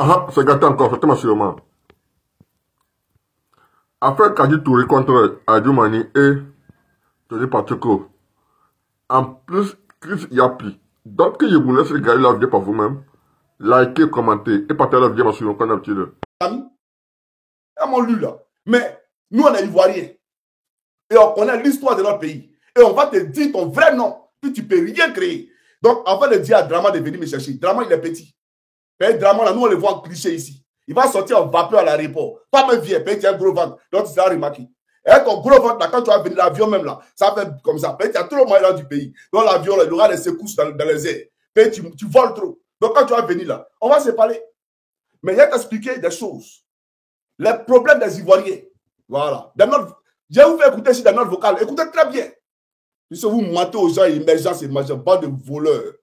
Ah, c'est gâté encore, c'est sûrement. Affaire Kadi Touré contre Adjoumani et Tony Pacheco. En plus, Chris Yapi. Donc, je vous laisse regarder la vidéo par vous-même. Likez, commentez et partagez la vidéo sur le canal. Ami, on lu là. Mais nous, on est Ivoiriens. Et on connaît l'histoire de notre pays. Et on va te dire ton vrai nom. Puis tu ne peux rien créer. Donc, avant de dire à Drama de venir me chercher, Drama, il est petit. Mais Drama, là, nous, on le voit en cliché ici. Il va sortir en vapeur à l'aéroport. Pas même vieux, tu as un gros ventre. Donc, tu seras remarqué. Et ton gros ventre, là, quand tu vas venir l'avion même là, ça fait comme ça. Tu as trop de moyens du pays. Donc, l'avion, il aura des secousses dans les airs. Puis tu voles trop. Donc, quand tu vas venir là, on va se parler. Mais il y a t'expliquer des choses. Les problèmes des Ivoiriens. Voilà. Je vais vous faire écouter ici dans notre vocal. Écoutez très bien. Puisque vous mentez aux gens émergents et majeurs, pas de voleurs,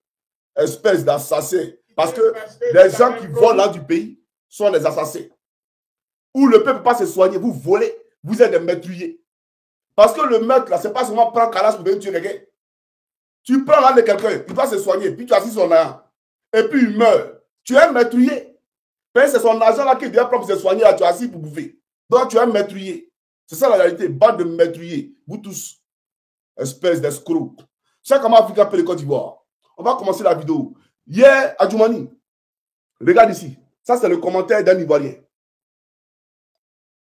espèces d'assassins. Parce que les gens qui volent là du pays sont des assassins. Où le peuple ne peut pas se soigner, vous volez, vous êtes des meurtriers. Parce que le meurtre, là, ce n'est pas seulement prendre Calas pour venir tuer quelqu'un. Tu prends l'âme de quelqu'un, il doit se soigner, puis tu assis son argent. Et puis il meurt. Tu es un meurtrier. C'est son argent là qui doit prendre pour se soigner, là, tu es assis pour bouffer. Donc tu es un meurtrier. C'est ça la réalité, bande de meurtriers. Vous tous, espèce d'escrocs. Chaque comment Africain peut le Côte d'Ivoire. On va commencer la vidéo. Hier, Adjoumani, regarde ici. Ça, c'est le commentaire d'un Ivoirien.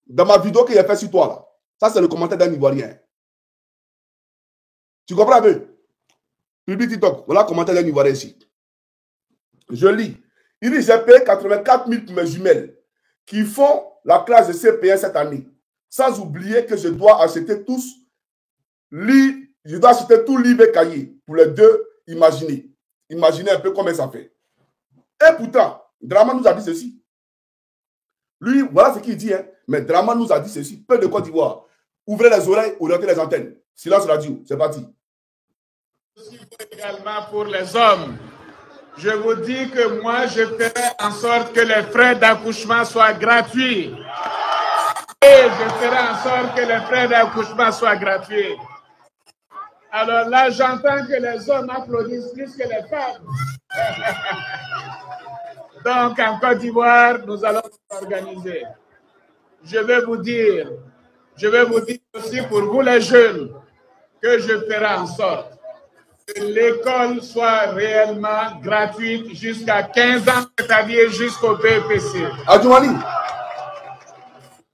Dans ma vidéo qu'il a fait sur toi, là. Ça, c'est le commentaire d'un Ivoirien. Tu comprends un peu? Public TikTok. Voilà le commentaire d'un Ivoirien ici. Je lis. Il dit, j'ai payé 84 000 pour mes jumelles qui font la classe de CP1 cette année. Sans oublier que je dois acheter tous je dois acheter tout livre et cahier pour les deux. Imaginez. Imaginez un peu combien ça fait. Et pourtant, Drama nous a dit ceci. Lui, voilà ce qu'il dit. Hein. Mais Drama nous a dit ceci. Peu de Côte d'Ivoire. Ouvrez les oreilles, orientez les antennes. Silence radio. C'est parti. Également pour les hommes. Je vous dis que moi, je ferai en sorte que les frais d'accouchement soient gratuits. Et je ferai en sorte que les frais d'accouchement soient gratuits. Alors là, j'entends que les hommes applaudissent plus que les femmes. Donc, en Côte d'Ivoire, nous allons nous organiser. Je vais vous dire aussi pour vous les jeunes, que je ferai en sorte que l'école soit réellement gratuite jusqu'à 15 ans, c'est-à-dire jusqu'au BPC. Adjoumani.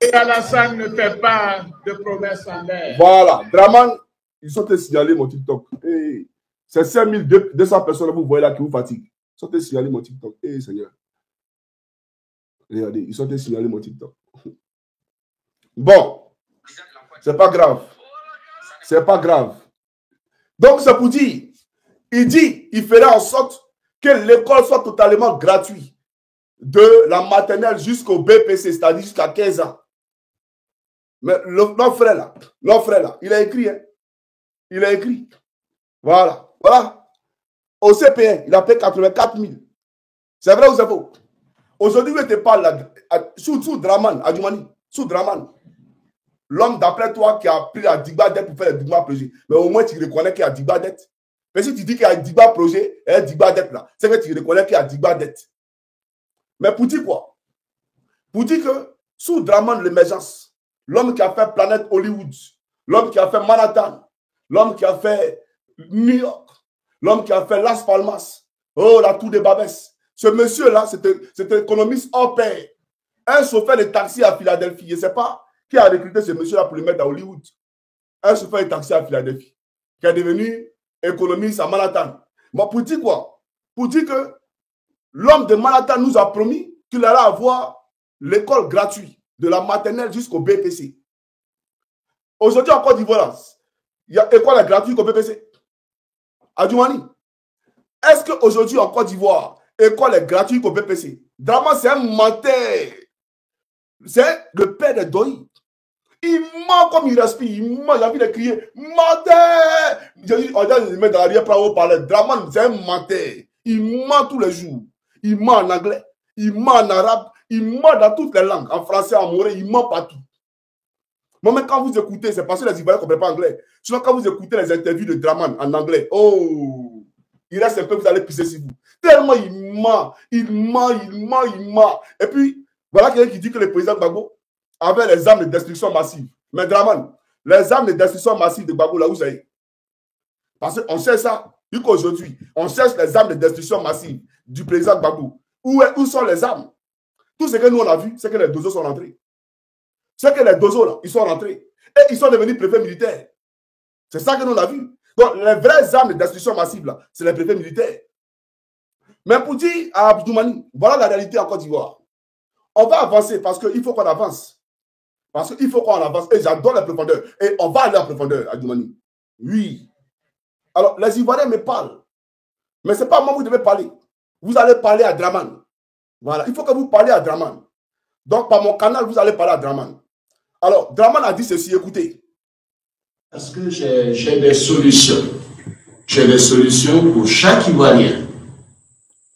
Et Alassane ne fait pas de promesses en l'air. Voilà. Draman, ils sont signalés mon TikTok. Hey. C'est 5200 personnes que vous voyez là qui vous fatiguent. Ils sont signalés mon TikTok. Hey, Seigneur. Regardez, ils sont signalés mon TikTok. Bon. C'est pas grave. C'est pas grave. Donc, c'est pour dire, il dit, il ferait en sorte que l'école soit totalement gratuite. De la maternelle jusqu'au BPC, c'est-à-dire jusqu'à 15 ans. Mais notre frère là, il a écrit, hein. Il a écrit. Voilà. Voilà. Au CP1, il a payé 84 000. C'est vrai ou c'est faux? Aujourd'hui, je te parle là, sous Draman, Adjoumani, sous Draman. L'homme d'après toi qui a pris la Digba dette pour faire le Digba projet. Mais au moins, tu reconnais qu'il y a Digba dette. Mais si tu dis qu'il y a Digba projet et Digba dette là, c'est que tu reconnais qu'il y a Digba dette. Mais pour dire quoi? Pour dire que sous Draman l'émergence, l'homme qui a fait Planète Hollywood, l'homme qui a fait Manhattan, l'homme qui a fait New York, l'homme qui a fait Las Palmas, oh la tour de Babès. Ce monsieur-là, c'est un économiste hors pair. Un chauffeur de taxi à Philadelphie, je ne sais pas qui a recruté ce monsieur-là pour le mettre à Hollywood. Un chauffeur de taxi à Philadelphie, qui est devenu économiste à Manhattan. Bon, pour dire quoi? Pour dire que l'homme de Manhattan nous a promis qu'il allait avoir l'école gratuite, de la maternelle jusqu'au BPC. Aujourd'hui, en Côte d'Ivoire, il y a école gratuite au BPC. Adjoumani, est-ce qu'aujourd'hui, en Côte d'Ivoire, école est gratuite au BPC? Drama, c'est un menteur. C'est le père de Doi. Il ment comme il respire. Il ment, j'ai envie de crier. Menteur! On dirait qu'il met dans l'arrière plan pour parler. Draman, c'est un menteur. Il ment tous les jours. Il ment en anglais. Il ment en arabe. Il ment dans toutes les langues. En français, en moré, il ment partout. Mais quand vous écoutez, c'est parce que les Ivoiriens ne comprennent pas anglais. Sinon, quand vous écoutez les interviews de Draman en anglais, oh, il reste un peu, vous allez pisser sur vous. Tellement il ment. Et puis, voilà quelqu'un qui dit que le président Gbagbo avait les armes de destruction massive. Mais Draman, les armes de destruction massive de Gbagbo, là, où c'est? Parce qu'on sait ça. Vu qu'aujourd'hui, on cherche les armes de destruction massive du président Gbagbo. Où sont les armes? Tout ce que nous on a vu, c'est que les dozos sont rentrés. C'est que les dozos, là, ils sont rentrés. Et ils sont devenus préfets militaires. C'est ça que nous on a vu. Donc, les vraies armes de destruction massive, là, c'est les préfets militaires. Mais pour dire à Abdoumani, voilà la réalité en Côte d'Ivoire. On va avancer parce qu'il faut qu'on avance. Parce qu'il faut qu'on avance. Et j'adore la profondeur. Et on va aller en profondeur, Abdoumani. Oui. Alors, les Ivoiriens me parlent. Mais ce n'est pas moi que vous devez parler. Vous allez parler à Draman. Voilà. Il faut que vous parliez à Draman. Donc, par mon canal, vous allez parler à Draman. Alors, Draman a dit ceci, écoutez. Parce que j'ai des solutions. J'ai des solutions pour chaque Ivoirien.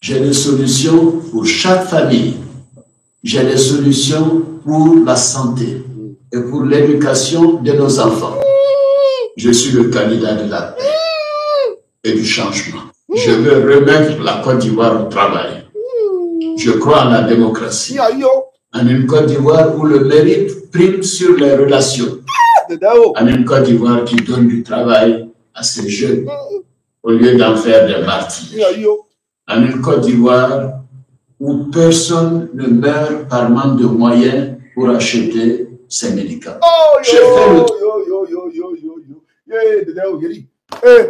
J'ai des solutions pour chaque famille. J'ai des solutions pour la santé et pour l'éducation de nos enfants. Je suis le candidat de la paix et du changement. Je veux remettre la Côte d'Ivoire au travail. Je crois en la démocratie. En une Côte d'Ivoire où le mérite prime sur les relations. En une Côte d'Ivoire qui donne du travail à ses jeunes au lieu d'en faire des martyrs. En une Côte d'Ivoire où personne ne meurt par manque de moyens pour acheter ses médicaments. J'ai fait le...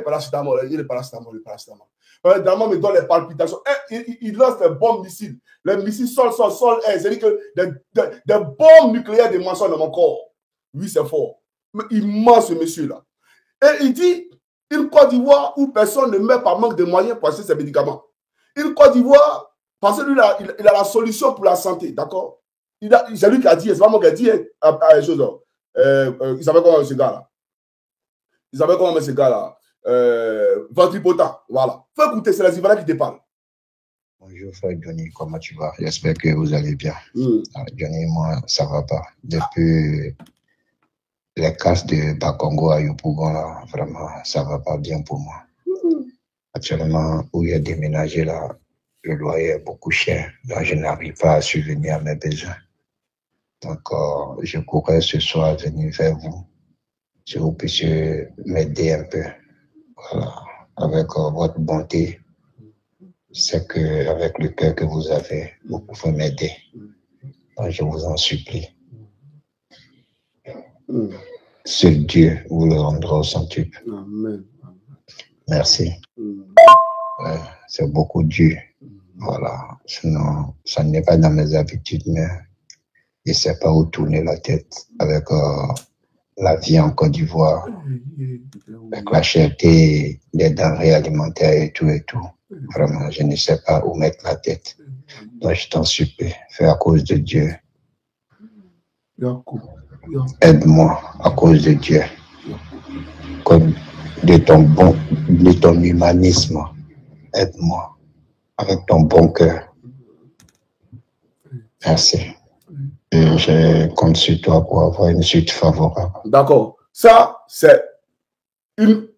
Paracétamol, il est paracétamol. Draman me donne les palpitations. Il lance des bombes missiles. Les missiles sol, air. C'est-à-dire que des bombes nucléaires de mensonges dans mon corps. Oui, c'est fort. Mais il ment, ce monsieur-là. Et il dit, une Côte d'Ivoire où personne ne meurt par manque de moyens pour acheter ses médicaments. Une Côte d'Ivoire, parce que lui, il a la solution pour la santé, d'accord? C'est lui qui a dit, c'est pas moi qui a dit les choses. Il savait comment ce gars-là. Il savait comment ce gars-là. Ventripotent, voilà. Faut écouter, c'est les Ivoiriens qui te parlent. Bonjour frère Johnny, comment tu vas? J'espère que vous allez bien. Johnny, moi, ça va pas. Depuis les casses de Bakongo à Yopougon, là, vraiment, ça va pas bien pour moi. Actuellement, où il y a déménagé, là, le loyer est beaucoup cher. Donc, je n'arrive pas à subvenir à mes besoins. Donc, je pourrais ce soir venir vers vous, si vous puissiez m'aider un peu. Voilà, avec votre bonté. C'est qu'avec le cœur que vous avez, vous pouvez m'aider. Donc, je vous en supplie. Seul Dieu vous le rendra au centuple. Amen. Merci. C'est beaucoup Dieu. Voilà. Sinon, ça n'est pas dans mes habitudes, mais je ne sais pas où tourner la tête avec la vie en Côte d'Ivoire, avec la cherté des denrées alimentaires et tout. Vraiment, je ne sais pas où mettre la tête. Donc, je t'en supplie, fais à cause de Dieu. Aide-moi à cause de Dieu. Comme de ton humanisme, aide-moi avec ton bon cœur. Merci. Et je compte sur toi pour avoir une suite favorable. D'accord. Ça, c'est une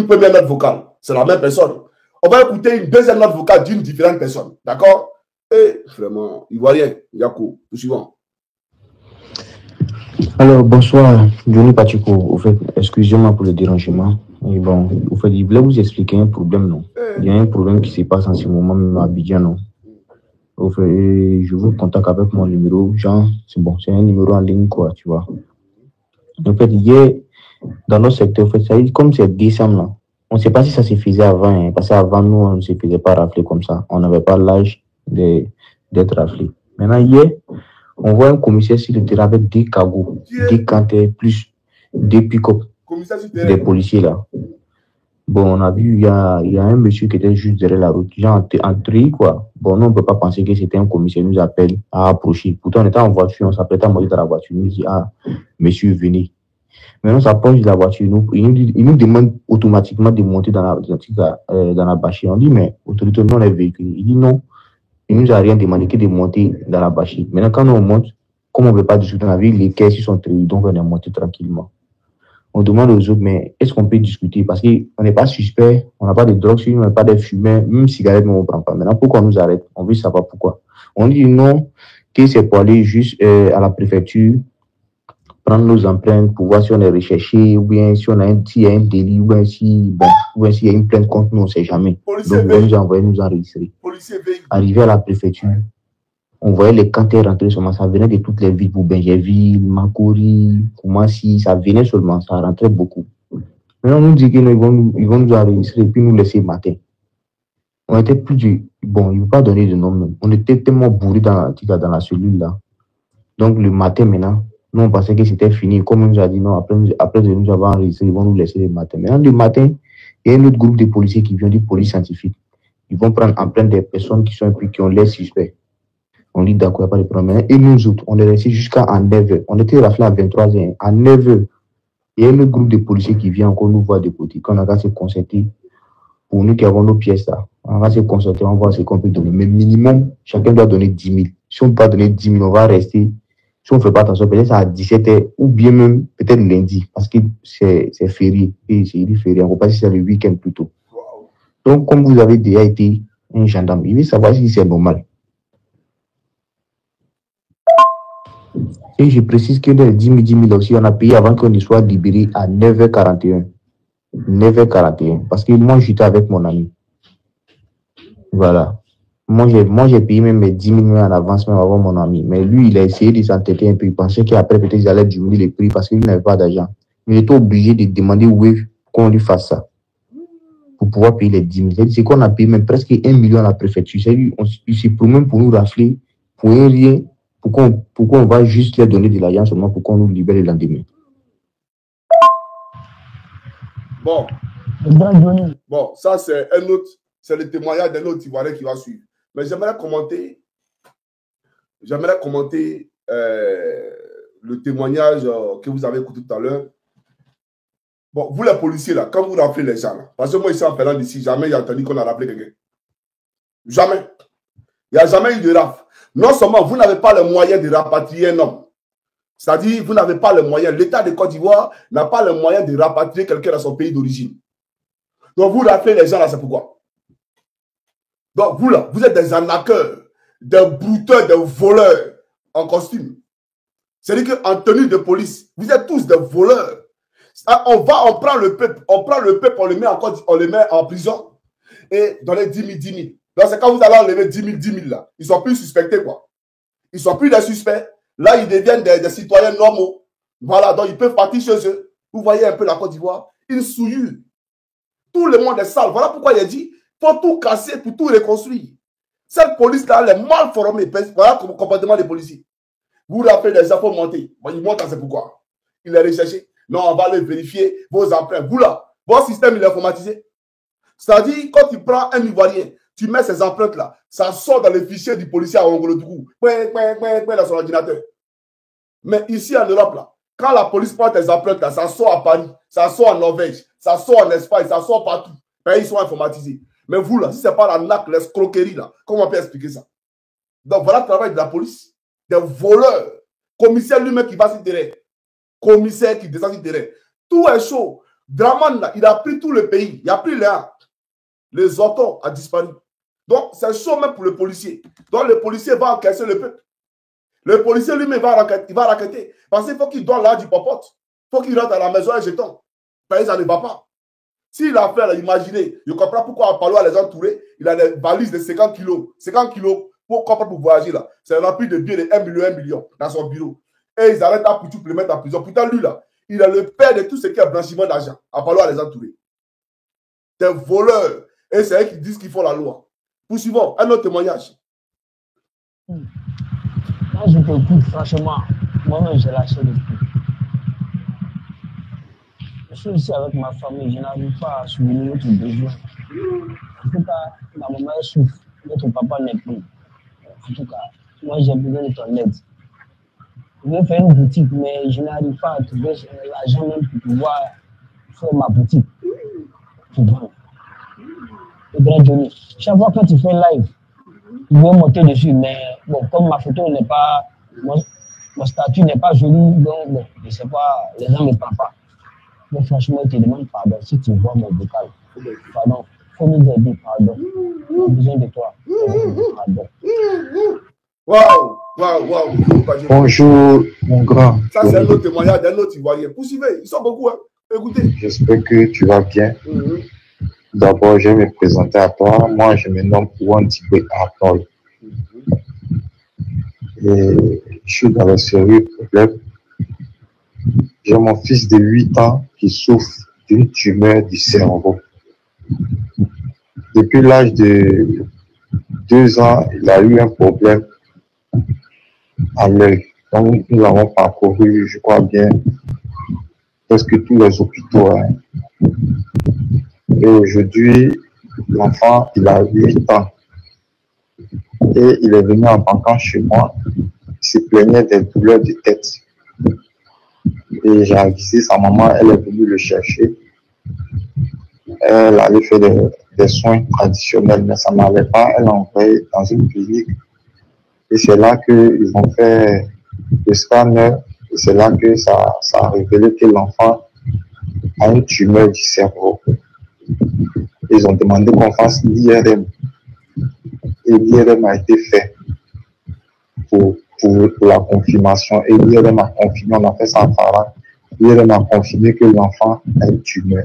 première note vocale. C'est la même personne. On va écouter une deuxième note vocale d'une différente personne. D'accord? Et vraiment, Ivoirien, Yako, le suivant. Alors, bonsoir, Johnny Pacheco. Au fait, excusez-moi pour le dérangement. Et bon, au fait, je voulais vous expliquer un problème, non? Il y a un problème qui se passe en ce moment, même à Abidjan, non? Au fait, je vous contacte avec mon numéro. Genre, c'est bon, c'est un numéro en ligne, quoi, tu vois. En fait, hier, dans notre secteur, en fait, ça, comme c'est décembre, là, on ne sait pas si ça se faisait avant, hein, parce qu'avant, nous, on ne se faisait pas rafler comme ça. On n'avait pas l'âge d'être raflé. Maintenant, hier, on voit un commissaire sur le terrain avec des cagots, des canters, plus des pick-up, des policiers là. Bon, on a vu, il y a un monsieur qui était juste derrière la route, genre en tri, quoi. Bon, nous, on ne peut pas penser que c'était un commissaire, il nous appelle à approcher. Pourtant, on était en voiture, on s'apprêtait à monter dans la voiture. Il nous dit, ah, monsieur, venez. Maintenant, on s'approche de la voiture, il nous demande automatiquement de monter dans la bâchée. On dit, mais autorité, non, les véhicules. Il dit non. Il ne nous a rien demandé que de monter dans la bâchée. Maintenant, quand on monte, comme on ne veut pas discuter dans la ville, les caisses sont triées, donc on est monté tranquillement. On demande aux autres, mais est-ce qu'on peut discuter? Parce qu'on n'est pas suspect, on n'a pas de drogue sur nous, on n'a pas de fumée, même cigarette, on ne prend pas. Maintenant, pourquoi on nous arrête? On veut savoir pourquoi. On dit non, que c'est pour aller juste à la préfecture, prendre nos empreintes pour voir si on est recherché, ou bien si on a s'il y a un délit, ou bien s'il y a une plainte contre nous, on ne sait jamais. Policier Donc, on nous a envoyé nous enregistrer. Policier Arrivé à la préfecture, on voyait les canters rentrer seulement, ça venait de toutes les villes, pour Benjerville, Makori, Koumassi, ça venait seulement, ça rentrait beaucoup. Maintenant, on nous dit qu'ils vont nous enregistrer et puis nous laisser le matin. On était plus du... Bon, il ne veut pas donner de nom, même. On était tellement bourrés dans la cellule là. Donc, le matin maintenant, nous, on pensait que c'était fini. Comme on nous a dit, non, après de nous avoir enregistré, ils vont nous laisser le matin. Maintenant, le matin, il y a un autre groupe de policiers qui vient du police scientifique. Ils vont prendre empreinte des personnes qui ont l'air suspects. On dit d'accord, il n'y a pas de problème. Et nous autres, on est restés jusqu'à 9h. On était raflés à 23h. À 9h, il y a un autre groupe de policiers qui vient encore nous voir de côté. Quand on a se concerter, pour nous qui avons nos pièces là, on va se concerter, on va voir ce qu'on peut donner. Mais minimum, chacun doit donner 10 000. Si on ne peut pas donner 10 000, on va rester. Si on ne fait pas attention, peut-être à 17h ou bien même peut-être lundi, parce que c'est férié. Et c'est férié. On ne va pas si c'est le week-end plutôt. Donc, comme vous avez déjà été un gendarme, il veut savoir si c'est normal. Et je précise que les 10 000 aussi, on a payé avant qu'on y soit libéré à 9h41. 9h41. Parce que moi, j'étais avec mon ami. Voilà. Moi, j'ai payé même mes 10 000 en avance, même avant mon ami. Mais lui, il a essayé de s'entêter un peu. Il pensait qu'après, peut-être, ils allaient diminuer les prix parce qu'il n'avait pas d'argent. Il était obligé de demander qu'on lui fasse ça. Pour pouvoir payer les 10 000. C'est qu'on a payé même presque 1 million à la préfecture. Il s'est promis pour nous rafler, pour rien. Pourquoi on va juste leur donner de l'argent seulement pour qu'on nous libère le lendemain? Bon, ça c'est un autre, c'est le témoignage d'un autre Ivoirien qui va suivre. Mais j'aimerais commenter le témoignage que vous avez écouté tout à l'heure. Bon, vous les policiers là, quand vous rappelez les gens là, parce que moi ici en parlant d'ici, jamais il a entendu qu'on a rappelé quelqu'un. Jamais. Il n'y a jamais eu de rafle. Non seulement vous n'avez pas le moyen de rapatrier un homme, c'est-à-dire vous n'avez pas le moyen, l'État de Côte d'Ivoire n'a pas le moyen de rapatrier quelqu'un dans son pays d'origine. Donc vous rappelez les gens là, c'est pourquoi. Donc vous là, vous êtes des arnaqueurs, des brouteurs, des voleurs en costume. C'est-à-dire qu'en tenue de police, vous êtes tous des voleurs. On prend le peuple, on le met en prison et dans les 10 000. Donc, c'est quand vous allez enlever 10 000 là. Ils ne sont plus suspectés, quoi. Ils ne sont plus des suspects. Là, ils deviennent des citoyens normaux. Voilà, donc ils peuvent partir chez eux. Vous voyez un peu la Côte d'Ivoire. Une souillure. Tout le monde est sale. Voilà pourquoi il a dit, il faut tout casser pour tout reconstruire. Cette police-là, elle est mal formée. Voilà le comportement des policiers. Vous vous rappelez des infos montés. Bon, ils montent, c'est pourquoi. Il est recherché. Non, on va le vérifier. Vos empreintes. Vous là, votre système, il est informatisé. C'est-à-dire, quand tu prends un Ivoirien, tu mets ces empreintes-là, ça sort dans le fichier du policier à Ongolo-Dougou, dans son ordinateur. Mais ici en Europe, là, quand la police prend tes empreintes-là, ça sort à Paris, ça sort en Norvège, ça sort en Espagne, ça sort partout. Ben, ils sont informatisés. Mais vous, là, si ce n'est pas l'arnaque, l'escroquerie, là, comment on peut expliquer ça? Donc, voilà le travail de la police. Des voleurs. Commissaire lui-même qui va sur le terrain. Commissaire qui descend sur le terrain. Tout est chaud. Draman, là, il a pris tout le pays. Il a pris les autos a disparu. Donc, c'est chaud même pour le policier. Donc, le policier va encaisser le peuple. Le policier lui-même va raqueter. Parce qu'il faut qu'il donne là du popote. Il faut qu'il rentre à la maison et jeton. Mais ça ne va pas. S'il a fait, là, imaginez, je comprends pourquoi en parlant à les entourer, il a des valises de 50 kilos. 50 kilos pour voyager là. C'est rempli de billets de 1 million dans son bureau. Et ils arrêtent à Poutou pour le mettre en prison. Pourtant, lui là, il est le père de tout ce qui est blanchiment d'argent. En parlant à les entourer. Des voleurs. Et c'est eux qui disent qu'ils font la loi. Poursuivons, un autre témoignage. Moi, je t'écoute, franchement. Moi-même, j'ai lâché le coup. Je suis ici avec ma famille, je n'arrive pas à souligner notre besoin. En tout cas, ma maman souffre, notre papa n'est plus. En tout cas, moi, j'ai besoin de ton aide. Je veux faire une boutique, mais je n'arrive pas à trouver l'argent même pour pouvoir faire ma boutique. Tu vois. Le grand Johnny. Chaque fois que tu fais live, il veut monter dessus, mais bon, comme ma photo n'est pas, mon statut n'est pas joli, donc bon, je ne sais pas, les gens ne me parlent pas. Mais franchement, je te demande pardon si tu vois mon vocal. Pardon, faut nous aider, pardon. On a besoin de toi. Pardon. Waouh, waouh, waouh. Bonjour, mon grand. Ça, c'est un autre témoignage d'un autre Ivoirien. Poursuivez, ils sont beaucoup, hein. Écoutez. J'espère que tu vas bien. D'abord, je vais me présenter à toi. Moi, je me nomme Ouandibé Arnold. Et je suis dans le sérieux problème. J'ai mon fils de 8 ans qui souffre d'une tumeur du cerveau. Depuis l'âge de 2 ans, il a eu un problème à l'œil. Donc, nous avons parcouru, je crois bien, presque tous les hôpitaux. Hein. Et aujourd'hui, l'enfant, il a 8 ans. Et il est venu en banquant chez moi. Il se plaignait des douleurs de tête. Et j'ai avisé sa maman, elle est venue le chercher. Elle allait faire des soins traditionnels, mais ça n'allait pas. Elle l'a envoyé dans une clinique. Et c'est là qu'ils ont fait le scanner. Et c'est là que ça a révélé que l'enfant a une tumeur du cerveau. Ils ont demandé qu'on fasse l'IRM. Et l'IRM a été fait pour la confirmation. Et l'IRM a confirmé, on a fait ça en parlant. L'IRM a confirmé que l'enfant a une tumeur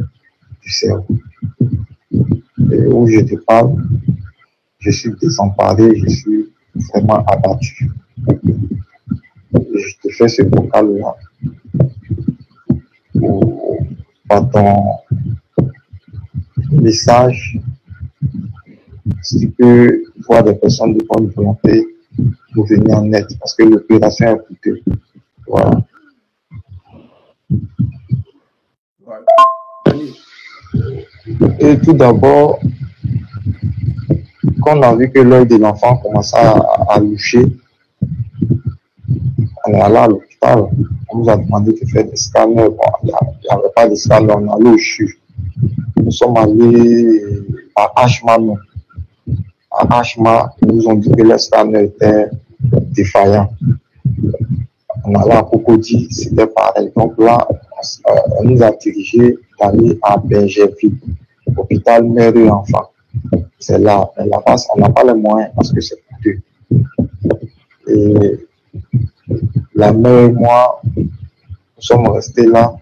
du cerveau. Et où je te parle, je suis désemparé, je suis vraiment abattu. Et je te fais ce vocal-là par ton message. Si tu peux voir des personnes de bonne volonté pour venir en aide, parce que l'opération est coûteuse. Voilà. Et tout d'abord, quand on a vu que l'œil de l'enfant commençait à loucher, on est allé à l'hôpital. On nous a demandé de faire des scanners. Bon, il n'y avait pas de scanner, on est allé au CHU. Nous sommes allés à Ashma. À Ashma, ils nous ont dit que le scanner était défaillant. On est allé à Cocody, c'était pareil. Donc là, on nous a dirigé d'aller à Bergerville, hôpital mère et enfant. C'est là, mais là-bas, on n'a pas les moyens parce que c'est coûteux. Et la mère et moi, nous sommes restés là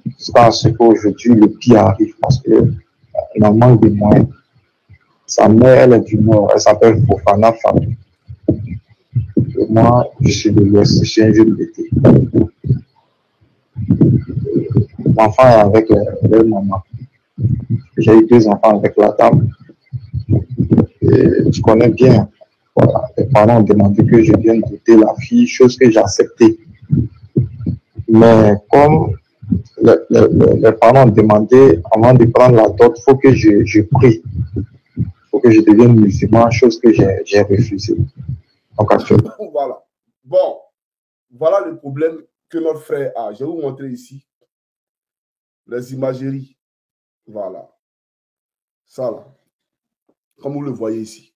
jusqu'à ce qu'aujourd'hui le pire arrive parce qu'on a manque de moyens. Sa mère, elle est du nord, elle s'appelle Fofana Fatou. Et moi, je suis de l'ouest, je suis un jeune d'été. L'enfant est avec leur maman. J'ai eu 2 enfants avec la dame. Et tu connais bien. Voilà. Les parents ont demandé que je vienne doter la fille, chose que j'ai acceptée. Mais comme les parents ont demandé, avant de prendre la dot, il faut que je prie. Il faut que je devienne musulman, chose que j'ai refusée. Donc actuellement. Voilà. Bon, voilà le problème que notre frère a. Je vais vous montrer ici les imageries. Voilà. Ça là. Comme vous le voyez ici.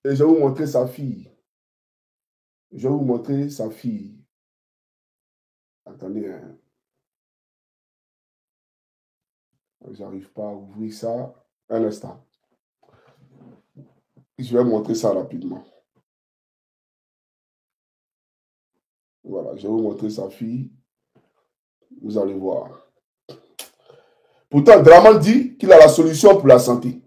Et je vais vous montrer sa fille. Je vais vous montrer sa fille. Attendez. Hein. J'arrive pas à ouvrir ça. Un instant. Je vais montrer ça rapidement. Voilà, je vais vous montrer sa fille. Vous allez voir. Pourtant, Draman dit qu'il a la solution pour la santé.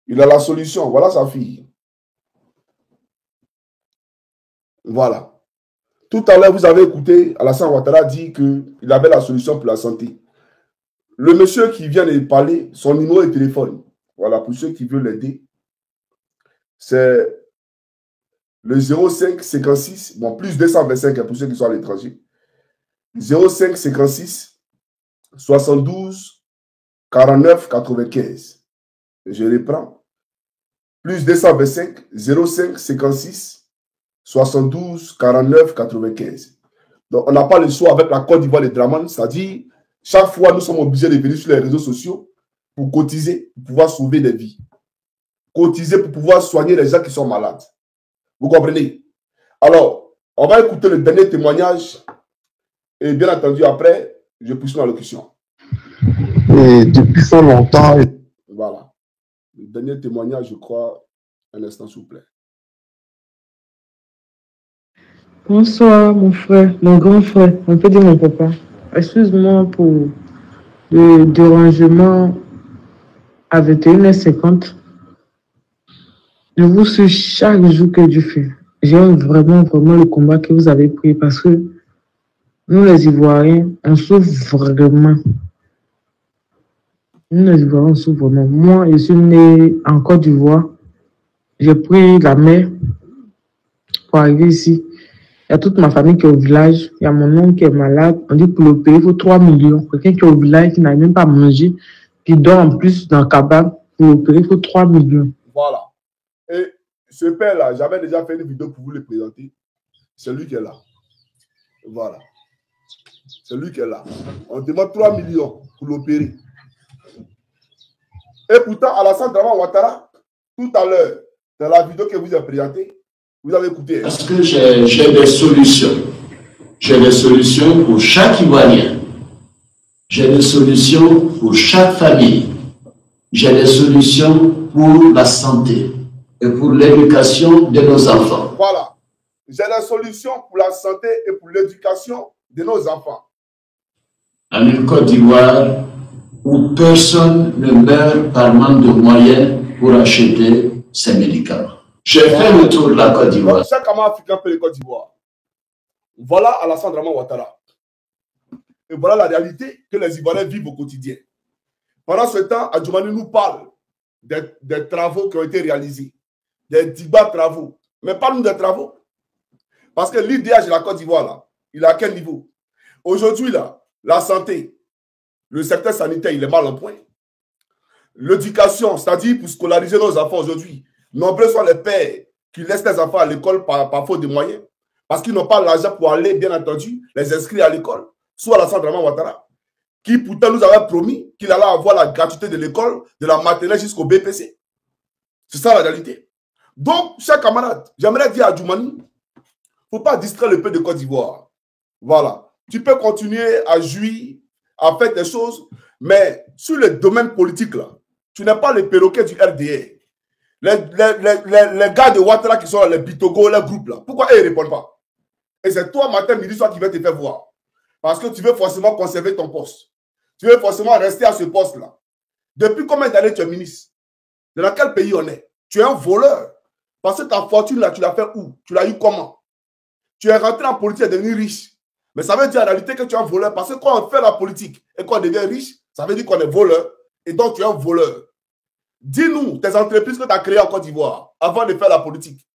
Il a la solution. Voilà sa fille. Voilà. Tout à l'heure, vous avez écouté, Alassane Ouattara dit qu'il avait la solution pour la santé. Le monsieur qui vient de parler, son numéro de téléphone, voilà, pour ceux qui veulent l'aider, c'est le 05 56, bon, plus 225 pour ceux qui sont à l'étranger. 05 56 72 49 95. Je reprends. Plus 225 05 56 72 49 95. Donc, on n'a pas le choix avec la Côte d'Ivoire et Draman, c'est-à-dire, chaque fois, nous sommes obligés de venir sur les réseaux sociaux pour cotiser, pour pouvoir sauver des vies. Cotiser pour pouvoir soigner les gens qui sont malades. Vous comprenez? Alors, on va écouter le dernier témoignage Et bien entendu, après, je pousse ma locution. Et depuis fort longtemps. Voilà. Le dernier témoignage, je crois, un instant, s'il vous plaît. Bonsoir, mon frère, mon grand frère, on peut dire mon papa. Excuse-moi pour le dérangement à 21h50. Je vous suis chaque jour que Dieu fait. J'aime vraiment le combat que vous avez pris parce que nous, les Ivoiriens, on souffre vraiment. Nous, les Ivoiriens, on souffre vraiment. Moi, je suis né en Côte d'Ivoire. J'ai pris la mer pour arriver ici. Il y a toute ma famille qui est au village. Il y a mon oncle qui est malade. On dit pour le payer, il faut 3 millions. Quelqu'un qui est au village, qui n'a même pas mangé, qui dort en plus dans le cabane, pour le payer, il faut 3 millions. Voilà. Et ce père-là, j'avais déjà fait une vidéo pour vous le présenter. C'est lui qui est là. Voilà. C'est lui qui est là. On demande 3 millions pour l'opérer. Et pourtant, Alassane Dramane Ouattara, tout à l'heure, dans la vidéo que vous avez présentée, vous avez écouté. Parce que j'ai des solutions. J'ai des solutions pour chaque Ivoirien. J'ai des solutions pour chaque famille. J'ai des solutions pour la santé et pour l'éducation de nos enfants. Voilà. J'ai des solutions pour la santé et pour l'éducation de nos enfants. En une Côte d'Ivoire où personne ne meurt par manque de moyens pour acheter ses médicaments. J'ai fait le tour de la Côte d'Ivoire. Chaque Américain africain peut le Côte d'Ivoire. Voilà Alassane Dramane Ouattara. Et voilà la réalité que les Ivoiriens vivent au quotidien. Pendant ce temps, Adjoumani nous parle des travaux qui ont été réalisés, des 10 travaux. Mais parle-nous des travaux. Parce que l'IDH de la Côte d'Ivoire, là, il est à quel niveau? Aujourd'hui, là, la santé, le secteur sanitaire, il est mal en point. L'éducation, c'est-à-dire pour scolariser nos enfants aujourd'hui, nombreux sont les pères qui laissent les enfants à l'école par faute de moyens, parce qu'ils n'ont pas l'argent pour aller, bien entendu, les inscrire à l'école. Soit Alassane Dramane Ouattara, qui pourtant nous avait promis qu'il allait avoir la gratuité de l'école, de la maternelle jusqu'au BPC. C'est ça la réalité. Donc, chers camarades, j'aimerais dire à Adjoumani, il ne faut pas distraire le peuple de Côte d'Ivoire. Voilà. Tu peux continuer à jouir, à faire des choses, mais sur le domaine politique, là, tu n'es pas le perroquet du RDR. Les gars de Ouattara qui sont là, les Bitogo, les groupes, là, pourquoi ils ne répondent pas? Et c'est toi, matin, midi, soir, qui va te faire voir. Parce que tu veux forcément conserver ton poste. Tu veux forcément rester à ce poste-là. Depuis combien d'années tu es ministre? Dans quel pays on est? Tu es un voleur. Parce que ta fortune, là, tu l'as fait où? Tu l'as eu comment? Tu es rentré en politique et devenu riche. Mais ça veut dire en réalité que tu es un voleur. Parce que quand on fait la politique et qu'on devient riche, ça veut dire qu'on est voleur. Et donc, tu es un voleur. Dis-nous tes entreprises que tu as créées en Côte d'Ivoire avant de faire la politique.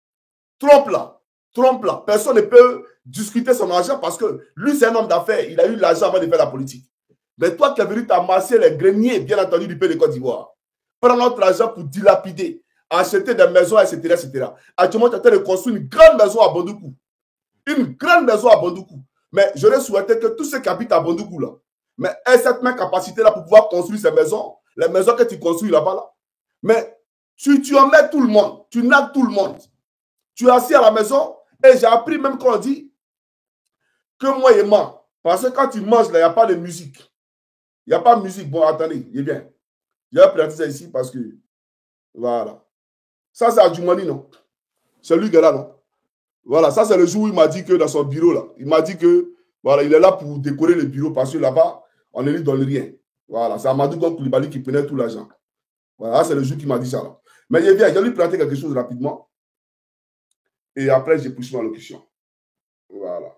Trompe-la. Trompe-la. Personne ne peut discuter son argent parce que lui, c'est un homme d'affaires. Il a eu l'argent avant de faire la politique. Mais toi qui es venu t'amasser les greniers, bien entendu, du pays de Côte d'Ivoire, prends notre argent pour dilapider, acheter des maisons, etc. etc. Actuellement, tu es en train de construire une grande maison à Bandoukou. Une grande maison à Bandoukou. Mais j'aurais souhaité que tous ceux qui habitent à Bandoukou, là, mais aient cette même capacité-là pour pouvoir construire ces maisons, les maisons que tu construis là-bas, là. Mais tu emmènes tout le monde, tu nagues tout le monde. Tu es assis à la maison et j'ai appris même quand on dit que moi et moi, parce que quand tu manges là, il n'y a pas de musique. Il n'y a pas de musique. Bon, attendez, il est bien. Je vais présenter ça ici parce que, voilà. Ça, c'est Adjoumani, non? C'est lui qui est là, non? Voilà, ça, c'est le jour où il m'a dit que dans son bureau, là, il m'a dit que, voilà, il est là pour décorer le bureau parce que là-bas, on ne lui donne rien. Voilà, c'est Amadou Koulibaly qui prenait tout l'argent. Voilà, c'est le jour qu'il m'a dit ça, là. Mais il vient, je vais lui présenter quelque chose rapidement. Et après, j'ai poussé ma locution. Voilà.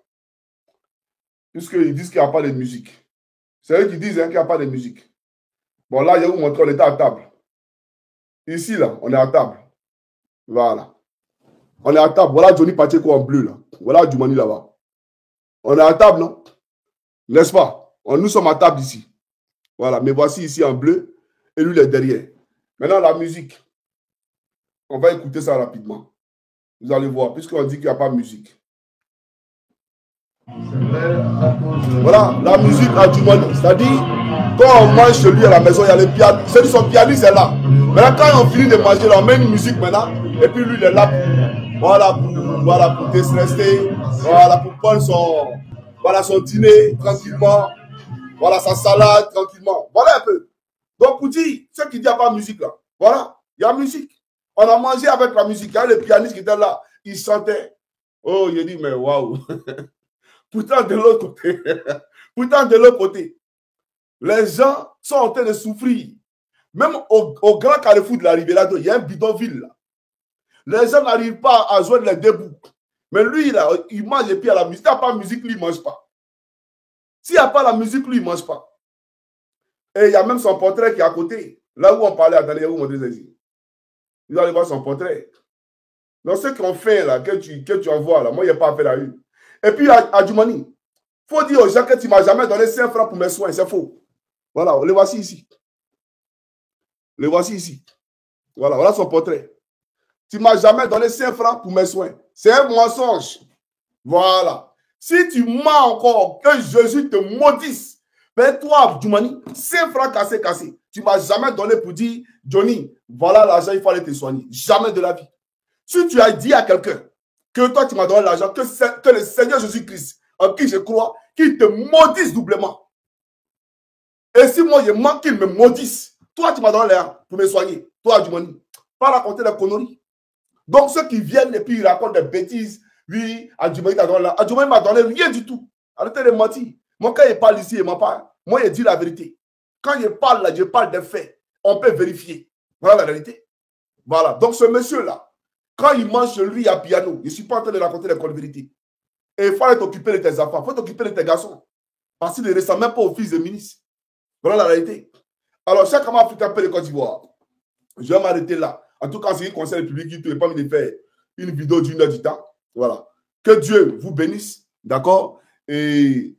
Puisqu'ils disent qu'il n'y a pas de musique. C'est eux qui disent qu'il n'y a pas de musique. Bon, là, je vais vous montrer, on était à table. Ici, là, on est à table. Voilà. On est à table. Voilà Johnny Pacheco en bleu, là. Voilà Adjoumani là-bas. On est à table, non? N'est-ce pas? Nous sommes à table ici. Voilà. Mais voici ici en bleu. Et lui, il est derrière. Maintenant, la musique. On va écouter ça rapidement. Vous allez voir, puisqu'on dit qu'il n'y a pas de musique. Voilà, la musique Adjoumani. C'est-à-dire, quand on mange chez lui à la maison, il y a le piano. C'est son pianiste est là. Maintenant, quand on finit de manger, là, on met une musique maintenant. Et puis lui, il est là pour, voilà, pour déstresser. Voilà, pour prendre voilà son dîner tranquillement, voilà sa salade tranquillement. Voilà un peu. Donc, pour dire, ceux qui disent qu'il n'y a pas de musique là, voilà, il y a musique. On a mangé avec la musique. Il y a le pianiste qui était là, il chantait. Oh, il dit, mais waouh. Pourtant, de l'autre côté, les gens sont en train de souffrir. Même au grand carrefour de la Ribérado, il y a un bidonville là. Les gens n'arrivent pas à joindre les deux bouts. Mais lui, là, il mange et puis à la musique. S'il n'y a pas de musique, lui, il ne mange pas. S'il n'y a pas la musique, lui, il ne mange pas. Et il y a même son portrait qui est à côté. Là où on parlait à Daniel, où on disait ici. Vous allez voir son portrait. Donc, ceux qui ont fait, là, que tu envoies, là, moi, il n'y a pas à faire la une. Et puis, à Djoumani, il faut dire aux gens que tu ne m'as jamais donné 5 francs pour mes soins. C'est faux. Voilà, les voici ici. Les voici ici. Voilà, voilà son portrait. Tu ne m'as jamais donné 5 francs pour mes soins. C'est un mensonge. Voilà. Si tu mens encore, que Jésus te maudisse. Mais toi, Djoumani, 5 francs cassés. Tu ne m'as jamais donné pour dire, Johnny, voilà l'argent, il faut aller te soigner. Jamais de la vie. Si tu as dit à quelqu'un que toi, tu m'as donné l'argent, que le Seigneur Jésus-Christ, en qui je crois, qu'il te maudisse doublement. Et si moi, je manque qu'il me maudisse, toi, tu m'as donné l'argent pour me soigner. Toi, Djoumani, pas raconter des conneries. Donc, ceux qui viennent et puis ils racontent des bêtises, oui, Djoumani t'a donné l'argent. Djoumani m'a donné rien du tout. Arrêtez de mentir. Moi, quand il parle ici, il ne ment pas. Moi, il dit la vérité. Quand je parle là, je parle des faits. On peut vérifier. Voilà la vérité. Voilà. Donc, ce monsieur-là, quand il mange chez lui à piano, je ne suis pas en train de raconter les vérités. Et il faut aller t'occuper de tes enfants. Il faut t'occuper de tes garçons. Parce qu'il ne ressemble même pas au fils de ministre. Voilà la réalité. Alors, chaque homme africain peut de Côte d'Ivoire. Je vais m'arrêter là. En tout cas, en ce qui concerne le public, YouTube, je n'ai pas envie de faire une vidéo d'une heure du temps. Voilà. Que Dieu vous bénisse. D'accord? Et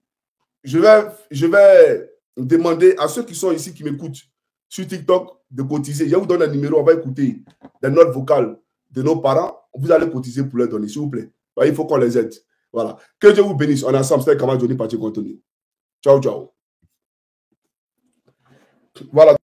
je vais demander à ceux qui sont ici, qui m'écoutent sur TikTok, de cotiser. Je vous donne un numéro. On va écouter des notes vocales de nos parents. Vous allez cotiser pour leur donner, s'il vous plaît. Il faut qu'on les aide. Voilà. Que Dieu vous bénisse. On est ensemble. C'était Kama Johnny Pacheco Anthony. Ciao, ciao. Voilà.